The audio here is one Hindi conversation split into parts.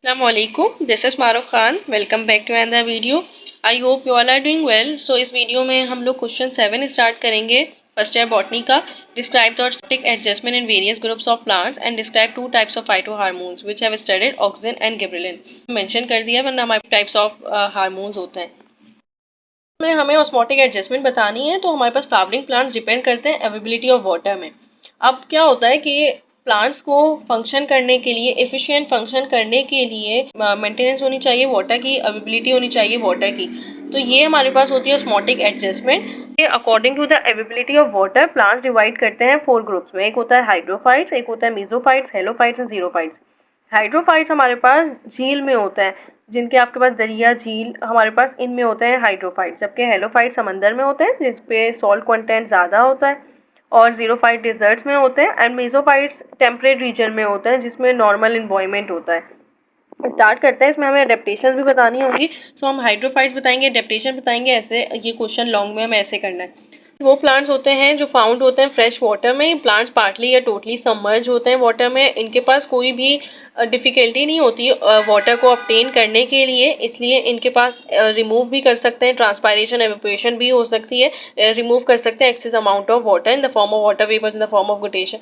Assalamualaikum, this is Marukh Khan. Welcome back to another video. I hope you all are doing well. So इस वीडियो में हम लोग क्वेश्चन 7 स्टार्ट करेंगे। फर्स्ट है बॉटनी का। Describe the automatic adjustment in various groups of plants and describe two types of phytohormones which have studied auxin and gibberellin. Mention कर दिया वरना हमारे टाइप्स ऑफ हार्मोन्स होते हैं। में हमें ऑस्मोटिक एडजस्टमेंट बतानी है तो हमारे पास फ्लावरिंग प्लांट्स डिपेंड करते हैं अवेबिलिटी ऑफ वाटर में। अब क्या होता है कि प्लांट्स को फंक्शन करने के लिए, एफिशिएंट फंक्शन करने के लिए मेंटेनेंस होनी चाहिए वाटर की, अवेबिलिटी होनी चाहिए वाटर की। तो ये हमारे पास होती है osmotic adjustment. According to the availability of water plants divide करते हैं 4 ग्रुप्स में। एक होता है हाइड्रोफाइट्स, एक होता है मेसोफाइट्स, हेलोफाइट्स एंड जीरोफाइट्स। हाइड्रोफाइट्स हमारे पास झील में होता है, जिनके आपके पास दरिया, झील, हमारे पास इनमें होते हैं हाइड्रोफाइट्स। जबकि हेलोफाइट्स समंदर में होते हैं जिसपे सॉल्ट कंटेंट ज़्यादा होता है, और जीरोफाइट डिजर्ट्स में होते हैं। एंड मेसोफाइट्स टेम्परेट रीजन में होते हैं जिसमें नॉर्मल इन्वायरमेंट होता है। स्टार्ट करते हैं। इसमें हमें अडेप्टेशन भी बतानी होंगी। सो हम हाइड्रोफाइट्स बताएंगे, अडेप्टेशन बताएंगे। ऐसे ये क्वेश्चन लॉन्ग में हमें ऐसे करना है। वो प्लांट्स होते हैं जो फाउंड होते हैं फ्रेश वाटर में। प्लांट्स पार्टली या टोटली सबमर्ज होते हैं वाटर में। इनके पास कोई भी डिफ़िकल्टी नहीं होती वाटर को ऑब्टेन करने के लिए, इसलिए इनके पास रिमूव भी कर सकते हैं, ट्रांसपायरेशन, एवेपोरेशन भी हो सकती है, रिमूव कर सकते हैं excess amount of water in the form of water vapours, in the form of guttation.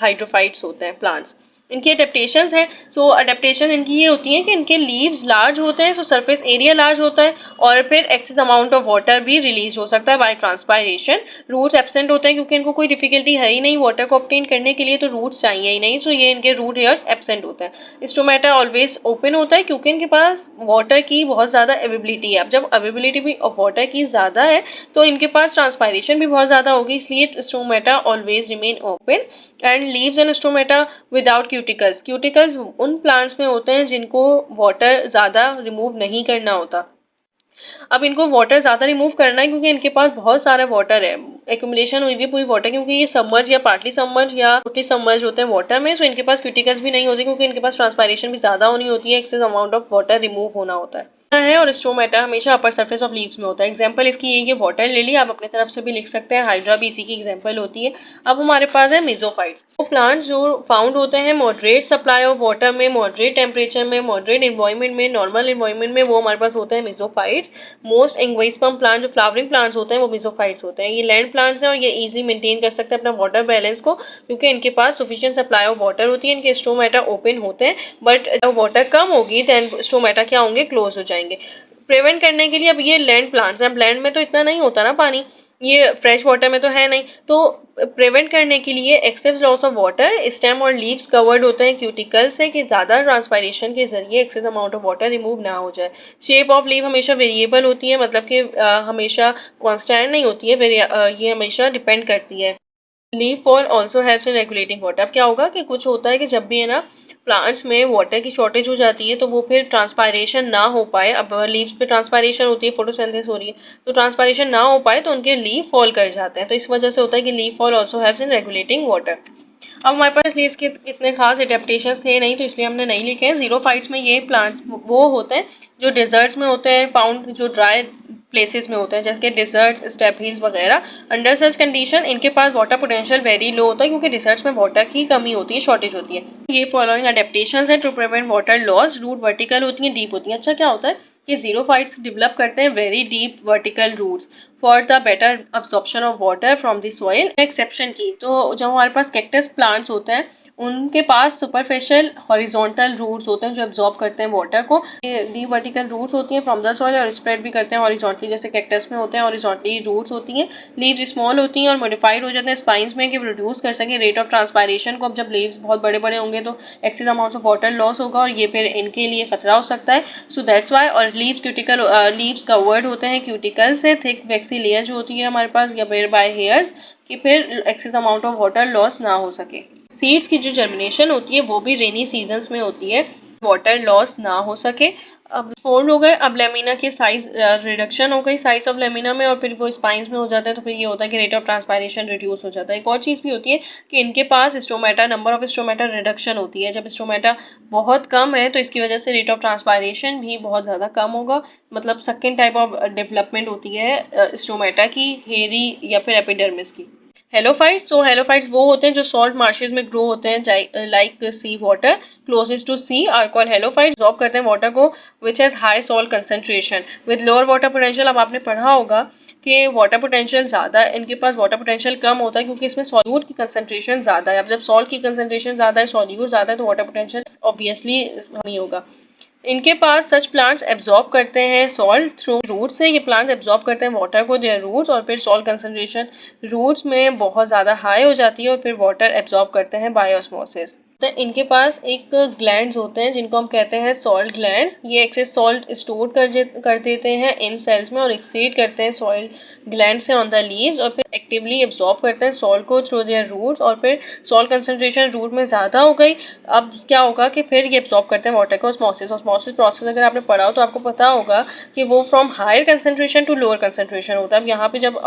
Hydrophytes होते हैं प्लांट्स। इनकी अडेप्टेशंस हैं। सो अडेप्टेशन इनकी ये होती है कि इनके लीव्स लार्ज होते हैं, सो सरफेस एरिया लार्ज होता है, और फिर एक्सेस अमाउंट ऑफ वाटर भी रिलीज हो सकता है बाय ट्रांसपायरेशन। रूट्स एब्सेंट होते हैं क्योंकि इनको कोई डिफिकल्टी है ही नहीं वाटर को ऑब्टेन करने के लिए, तो रूट्स चाहिए ही नहीं, सो ये इनके रूट हेयर्स एब्सेंट होते हैं। स्टोमेटा ऑलवेज ओपन होता है क्योंकि इनके पास वाटर की बहुत ज़्यादा अवेबिलिटी है। अब जब अवेबिलिटी भी ऑफ वाटर की ज़्यादा है तो इनके पास ट्रांसपायरेशन भी बहुत ज़्यादा होगी, इसलिए stomata always remain open. And leaves and stomata without cuticles. Cuticles उन प्लांट्स में होते हैं जिनको वाटर ज़्यादा रिमूव नहीं करना होता। अब इनको वाटर ज़्यादा रिमूव करना है क्योंकि इनके पास बहुत सारा वाटर है, एक्यूमुलेशन हुई हुई पूरी वाटर, क्योंकि ये सबमर्ज या पार्टली सबमर्ज या टोटली सबमर्ज होते हैं वाटर में। सो इनके पास क्यूटिकल्स भी नहीं होते क्योंकि इनके पास ट्रांसपायरेशन भी ज़्यादा होनी होती है, access amount of water remove होना होता है। और स्टोमेटा हमेशा अपर सरफेस ऑफ लीव्स में होता है। एग्जांपल इसकी ये वाटर लिली, आप अपने तरफ से भी लिख सकते हैं, हाइड्रा भी इसी की एग्जांपल होती है। अब हमारे पास है मेसोफाइट्स। वो प्लांट्स जो फाउंड होते हैं मॉडरेट सप्लाई ऑफ वाटर में, मॉडरेट टेम्परेचर में, मॉडरेट इन्वायरमेंट में, नॉर्मल इन्वायरमेंट में, वो हमारे पास होते हैं मेसोफाइट्स। मोस्ट एंजियोस्पर्म प्लांट जो फ्लावरिंग प्लांट्स होते हैं वो मेसोफाइट्स होते हैं। ये लैंड प्लांट्स हैं और ये इजीली मेंटेन कर सकते हैं अपना वाटर बैलेंस को क्योंकि इनके पास सफिशिएंट सप्लाई ऑफ वाटर होती है। इनके स्टोमेटा ओपन होते हैं, बट जब वाटर कम होगी देन स्टोमेटा क्या होंगे, क्लोज हो जाएंगे। प्रिवेंट करने के लिए, अब ये लैंड प्लांट्स हैं, अब लैंड में तो इतना नहीं होता ना पानी, ये फ्रेश वाटर में तो है नहीं, तो प्रिवेंट करने के लिए excess loss of water, stem और लीव्स कवर्ड होते हैं क्यूटिकल से कि ज़्यादा ट्रांसपायरेशन के जरिए excess amount of water remove ना हो जाए। शेप ऑफ लीव हमेशा वेरिएबल होती है, मतलब कि हमेशा कॉन्स्टेंट नहीं होती है, ये हमेशा डिपेंड करती है। Leave fall also helps in regulating water. अब क्या होगा कि कुछ होता है कि जब भी है ना प्लांट्स में वाटर की शॉर्टेज हो जाती है तो वो फिर ट्रांसपायरेशन ना हो पाए। अब लीव्स पे ट्रांसपायरेशन होती है, फोटोसिंथेसिस हो रही है, तो ट्रांसपायरेशन ना हो पाए तो उनके लीव फॉल कर जाते हैं। तो इस वजह से होता है कि leave fall also helps in regulating water. अब हमारे पास इसलिए इसके इतने खास एडेप्टेशन थे नहीं, तो इसलिए हमने नहीं लिखे हैं। जीरोफाइट्स में ये प्लांट्स वो होते हैं जो डिजर्ट्स में होते हैं, फाउंड जो ड्राई प्लेसेस में होते हैं जैसे डिजर्ट, स्टेप हिल्स वगैरह। अंडर सच कंडीशन इनके पास वाटर पोटेंशियल वेरी लो होता है क्योंकि डिजर्ट्स में वाटर की कमी होती है, शॉर्टेज होती है। ये फॉलोइंग अडेप्टेशंस है to prevent water loss. Root vertical होती है, डीप होती है। अच्छा क्या होता है कि जीरोफाइट्स डेवलप करते हैं very deep vertical roots for the better absorption of water from the soil. Exception की तो जब हमारे पास कैक्टस प्लांट्स होते हैं उनके पास सुपरफिशियल हॉरिजॉन्टल रूट्स होते हैं जो एब्जॉर्ब करते हैं वाटर को। डी वर्टिकल रूट्स होती हैं फ्रॉम द सॉइल और स्प्रेड भी करते हैं हॉरिजॉन्टली, जैसे कैक्टस में होते हैं हॉरिजॉन्टली रूट्स होती हैं। लीव्स स्मॉल होती हैं और मॉडिफाइड हो जाते हैं स्पाइन्स में कि रिड्यूस कर सकें रेट ऑफ ट्रांसपायरेशन को। अब जब लीव्स बहुत बड़े बड़े होंगे तो access amount of water loss होगा और ये फिर इनके लिए खतरा हो सकता है। So that's why. और लीव्स कवर्ड होते हैं क्यूटिकल से, थिक वैक्सी लेयर जो होती है हमारे पास, या फिर बाय हेयर्स, कि फिर access amount of water loss ना हो सके। सीड्स की जो जर्मिनेशन होती है वो भी रेनी सीजन्स में होती है, वाटर लॉस ना हो सके। अब फोल्ड हो गए, अब लेमिना की साइज रिडक्शन हो गई साइज ऑफ लेमिना में, और फिर वो स्पाइंस में हो जाता है, तो फिर ये होता है कि रेट ऑफ ट्रांसपायरेशन रिड्यूस हो जाता है। एक और चीज़ भी होती है कि इनके पास stomata, number of stomata reduction होती है। जब स्टोमेटा बहुत कम है तो इसकी वजह से रेट ऑफ ट्रांसपायरेशन भी बहुत ज़्यादा कम होगा। मतलब सेकेंड टाइप ऑफ डेवलपमेंट होती है स्टोमेटा की, हेयरी या फिर एपिडर्मिस की। हेलोफाइट्स, तो हेलोफाइट्स वो होते हैं जो सॉल्ट मार्शेस में ग्रो होते हैं like sea water closest to sea are called halophytes. Absorb करते हैं वाटर को which has high salt concentration with lower water potential. अब आपने पढ़ा होगा कि वाटर पोटेंशियल ज़्यादा, इनके पास वाटर पोटेंशियल कम होता है क्योंकि इसमें सॉल्यूट की कंसंट्रेशन ज़्यादा है। अब जब सॉल्ट की कंसंट्रेशन ज़्यादा है, सॉल्यूट ज़्यादा है, तो वाटर पोटेंशियल ऑब्वियसली नहीं होगा। इनके पास सच प्लांट्स एब्जॉर्ब करते हैं सॉल्ट थ्रू रूट से। ये प्लांट्स एब्जॉर्ब करते हैं वाटर को देयर रूट्स, और फिर सॉल्ट कंसंट्रेशन रूट्स में बहुत ज़्यादा हाई हो जाती है और फिर वाटर एब्जॉर्ब करते हैं बाय ऑस्मोसिस। तो इनके पास एक ग्लैंड्स होते हैं जिनको हम कहते हैं सॉल्ट ग्लैंड। ये एक्सेस सॉल्ट स्टोर कर देते हैं इन सेल्स में और एक्सीड करते हैं सॉल्ट ग्लैंड से ऑन द लीव्स, और फिर एक्टिवली एब्जॉर्ब करते हैं सॉल्ट को थ्रू देयर रूट्स। और फिर सॉल्ट कंसंट्रेशन रूट में ज़्यादा हो गई, अब क्या होगा कि फिर ये एब्जॉर्ब करते हैं वाटर को ऑस्मोसिस। ऑस्मोसिस प्रोसेस अगर आपने पढ़ा हो तो आपको पता होगा कि वो from higher concentration to lower concentration होता है। अब यहाँ पे जब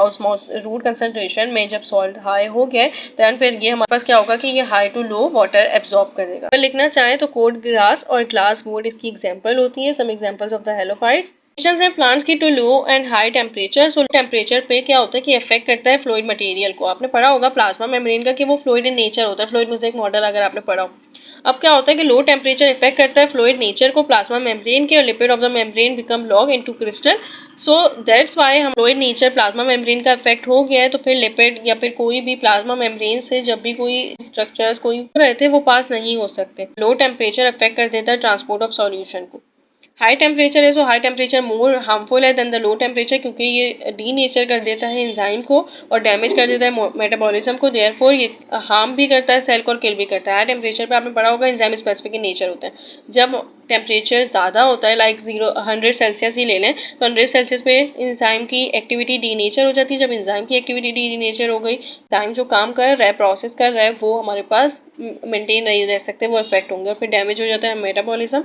रूट कंसंट्रेशन में जब सॉल्ट हाई हो गया दैन फिर ये हमारे पास क्या होगा कि ये high to low water absorb करेगा। अगर लिखना चाहें तो कोड ग्रास और ग्लास वुड इसकी एग्जाम्पल होती है, some examples of the halophytes. है प्लांट्स की to low and high temperature. So temperature पे क्या होता है कि इफेक्ट करता है फ्लूइड मटेरियल को। आपने पढ़ा होगा प्लाज्मा मेम्ब्रेन का कि वो फ्लूइड इन नेचर होता है, फ्लूइड मोज़ेक मॉडल अगर आपने पढ़ा हो। अब क्या होता है कि लो टेम्परेचर इफेक्ट करता है फ्लूइड नेचर को प्लाज्मा मेम्ब्रेन के, और lipid of the membrane become log into crystal. So that's why हम फ्लूइड नेचर प्लाज्मा मेम्ब्रेन का इफेक्ट हो गया है, तो फिर लिपिड या फिर कोई भी प्लाज्मा मेम्ब्रेन से जब भी कोई स्ट्रक्चर्स कोई रहते वो पास नहीं हो सकते। लो टेम्परेचर इफेक्ट कर देता है ट्रांसपोर्ट ऑफ सॉल्यूशन को। हाई टेम्परेचर है, सो हाई टेम्परेचर मोर हार्मफुल है देन द लो टेम्परेचर, क्योंकि ये डीनेचर कर देता है एंजाइम को और डैमेज कर देता है मेटाबॉलिज्म को। देयरफॉर ये हार्म भी करता है सेल को और किल भी करता है। हाई टेम्परेचर पे आपने पढ़ा होगा एंजाइम स्पेसिफिक इन नेचर होता है। जब टेम्परेचर ज़्यादा होता है लाइक 100 सेल्सियस ही ले लें, तो 100 सेल्सियस पे एंजाइम की एक्टिविटी डीनेचर हो जाती है। जब एंजाइम की एक्टिविटी डीनेचर हो गई, एंजाइम जो काम कर रहा है प्रोसेस कर रहा है वो हमारे पास मेंटेन नहीं रह सकते, वो इफेक्ट होंगे और फिर डैमेज हो जाता है मेटाबॉलिज्म।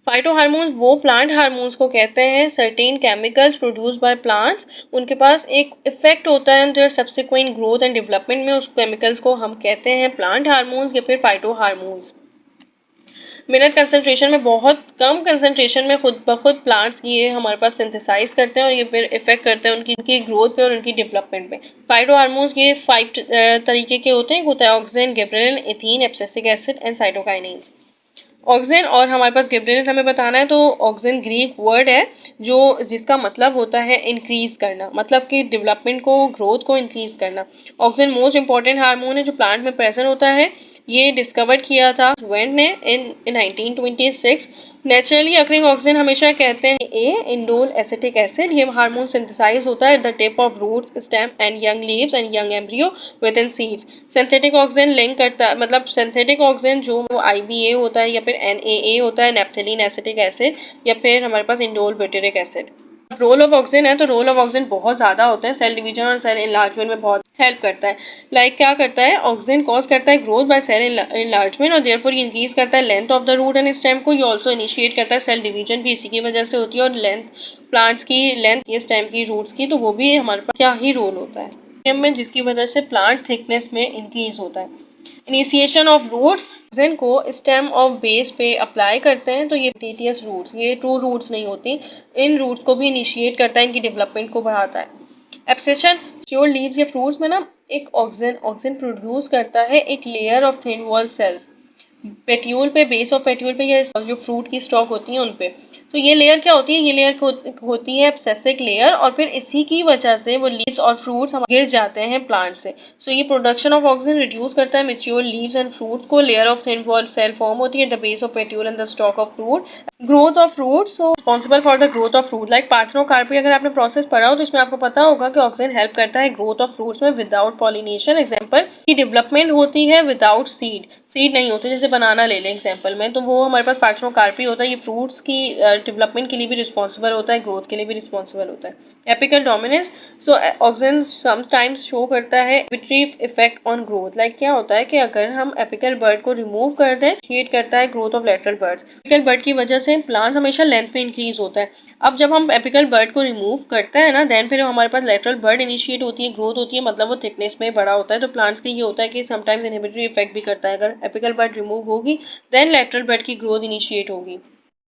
फाइटोहार्मोन्स वो प्लांट हार्मोन्स को कहते हैं, certain chemicals produce by plants. उनके पास एक इफेक्ट होता है under subsequent growth and development में, उस केमिकल्स को हम कहते हैं प्लांट हार्मोन्स या फिर फाइटोहार्मोन्स। मिनरल कंसंट्रेशन में बहुत कम कंसंट्रेशन में खुद ब खुद प्लांट्स ये हमारे पास सिंथेसाइज करते हैं और ये फिर इफेक्ट करते हैं उनकी ग्रोथ पे और उनकी डेवलपमेंट पे। फाइटोहार्मोन्स ये 5 तरीके के होते हैं। होता है auxin, gibberellin, ethene, abscisic acid and cytokinins. Auxin और हमारे पास गिबरेलिन हमें बताना है, तो ऑक्सिन ग्रीक वर्ड है जो जिसका मतलब होता है इंक्रीज करना, मतलब कि डेवलपमेंट को ग्रोथ को इंक्रीज करना। ऑक्सिन मोस्ट इंपॉर्टेंट हार्मोन है जो प्लांट में प्रेजेंट होता है। ये डिस्कवर किया था वेंट ने इन 1926। नेचुरली अकरिंग ऑक्सिन हमेशा कहते हैं इंडोल एसिटिक एसिड। ये हार्मोन सिंथेसाइज होता है the tip of roots, stem and young leaves and young embryo within seeds. Synthetic auxin link करता है, मतलब सिंथेटिक ऑक्सिन जो IVA होता है या फिर NAA होता है, नेप्थलीन एसिटिक एसिड, या फिर हमारे पास indole butyric acid. Role of auxin है, तो रोल ऑफ ऑक्सिन बहुत ज़्यादा होता है, सेल डिवीजन और सेल इनलार्जमेंट में बहुत हेल्प करता है। लाइक क्या करता है, ऑक्सिन कॉज करता है ग्रोथ बाय सेल इनलार्जमेंट और देयरफॉर ये इंक्रीज करता है length of the root and stem को। ये ऑल्सो इनिशिएट करता है सेल डिवीजन भी इसी की वजह से होती है, और लेंथ प्लांट्स की लेंथ ये स्टेम की रूट्स की, तो वो भी हमारे पास क्या ही रोल होता है में, जिसकी वजह से प्लांट थिकनेस में इंक्रीज होता है। इनिशिएशन ऑफ रूट्स ऑक्सिन को स्टेम ऑफ बेस पे अप्लाई करते हैं, तो ये टीटीएस रूट्स, ये ट्रू रूट्स नहीं होती, इन रूट्स को भी इनिशिएट करता है, इनकी डेवलपमेंट को बढ़ाता है। एब्सेशन श्योर लीव्स या फ्रूट्स में ना एक ऑक्सिन प्रोड्यूस करता है एक layer of thin wall cells petiole पे, बेस ऑफ पेट्यूल पे, या जो फ्रूट की स्टॉक होती है उन पे। तो ये लेयर क्या होती है, ये लेयर होती है एब्सेसिक लेयर, और फिर इसी की वजह से वो लीव्स और फ्रूट्स गिर जाते हैं प्लांट से। सो ये प्रोडक्शन ऑफ ऑक्सीजन रिड्यूस करता है मेच्योर लीव्स एंड फ्रूट्स को। Layer of thin wall cell form होती है the base of petiole and the stalk of fruit. Growth of fruits, so responsible for the growth of fruit. Like parthenocarpy अगर आपने प्रोसेस पढ़ा हो तो इसमें आपको पता होगा कि ऑक्सीजन हेल्प करता है ग्रोथ ऑफ फ्रूट्स में विदाउट पॉलिनेशन। एग्जाम्पल की डेवलपमेंट होती है विदाउट सीड, सीड नहीं होते, जैसे बनाना ले लें एग्जाम्पल में, तो वो हमारे पास पार्थेनोकार्पी होता है। ये फ्रूट्स की डेवलपमेंट के लिए भी रिस्पॉन्सिबल होता है, ग्रोथ के लिए भी रिस्पॉन्सिबल होता है। Apical dominance, so oxygen sometimes show करता है inhibitory effect on growth. Like क्या होता है कि अगर हम एपिकल बर्ड को रिमूव कर दें, क्रिएट करता है growth of lateral birds. Apical bud की वजह से प्लांट्स हमेशा लेंथ में इंक्रीज होता है। अब जब हम एपिकल बर्ड को रिमूव करते हैं ना, देन फिर हमारे पास लेटरल बर्ड इनिशिएट होती है, ग्रोथ होती है, मतलब वो थिकनेस में बड़ा होता है। तो प्लांट्स का ये होता है कि समटाइम्स इनहिबिटरी इफेक्ट भी करता है। अगर एपिकल बर्ड रिमूव होगी देन लेटरल बर्ड की ग्रोथ इनिशिएट होगी।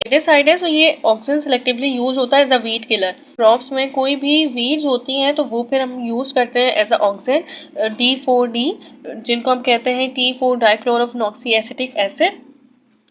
पेस्टिसाइड है, सो ये ऑक्सिन सेलेक्टिवली यूज होता है as a weed killer. Crops में कोई भी वीड्स होती हैं तो वो फिर हम यूज करते हैं एज अ ऑक्सिन D4D, जिनको हम कहते हैं T4 dichlorophenoxy acetic acid,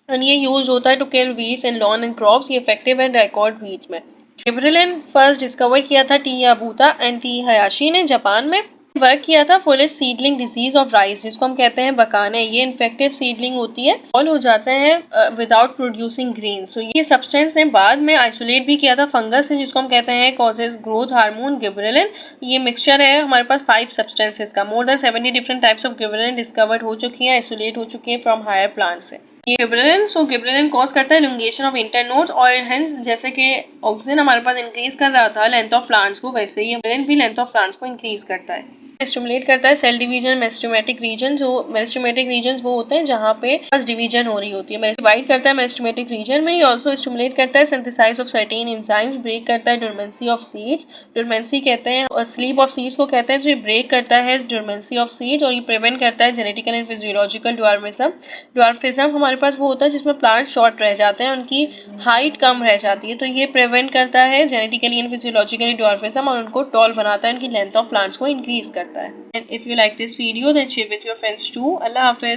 and ये यूज होता है to kill weeds in lawn and crops. ये इफेक्टिव है डाइकॉट वीड्स में। गिबरेलिन फर्स्ट डिस्कवर किया था T Yabuta and T Hayashi ने जापान में। वर्क किया था foolish seedling disease of rice, जिसको हम कहते हैं बकाने। ये इन्फेक्टिव सीडलिंग होती है, फॉल हो जाते हैं विदाउट प्रोड्यूसिंग ग्रेन। सो ये सब्सटेंस ने बाद में आइसोलेट भी किया था फंगस से, जिसको हम कहते हैं कॉजेज ग्रोथ हार्मोन गिबरेलिन। ये मिक्सचर है हमारे पास 5 सब्सटेंसेस का। More than 70 different types of gibberellin discovered हो चुकी हैं, आइसोलेट हो चुकी हैं फ्रॉम हायर प्लांट से। ये गिबरेलिन कॉज करता है एलॉन्गेशन ऑफ इंटरनोड्स, और हेंस जैसे कि ऑक्सीजन हमारे पास इंक्रीज कर रहा था लेंथ ऑफ प्लांट्स को, वैसे ही गिबरेलिन भी लेंथ ऑफ प्लांट्स को इंक्रीज करता है। स्टिमुलेट करता है सेल डिवीजन, मेरिस्टेमेटिक रीजन। जो मेरिस्टेमेटिक रीजन वो होते हैं जहाँ पे फर्स्ट डिवीजन हो रही होती है, डिवाइड करता है मेरिस्टेमेटिक रीजन में। ये ऑल्सो स्टिमुलेट करता है synthesize of certain enzymes, break करता है डोरमेंसी ऑफ सीड्स। डोरमेंसी कहते हैं और स्लीप ऑफ सीड्स को कहते हैं। तो ये ब्रेक करता है डोरमेंसी ऑफ सीड्स, और ये प्रिवेंट करता है genetical and physiological dwarfism. Dwarfism हमारे पास वो होता है जिसमें प्लांट शॉर्ट रह जाते हैं, उनकी हाइट कम रह जाती है। तो ये प्रिवेंट करता है जेनेटिकली एंड फिजियोलॉजिकली ड्वार्फिज्म, और उनको टॉल बनाता है, उनकी लेंथ ऑफ प्लांट्स को इंक्रीज करता है। And if you like this video, then share with your friends too. Allah Hafiz.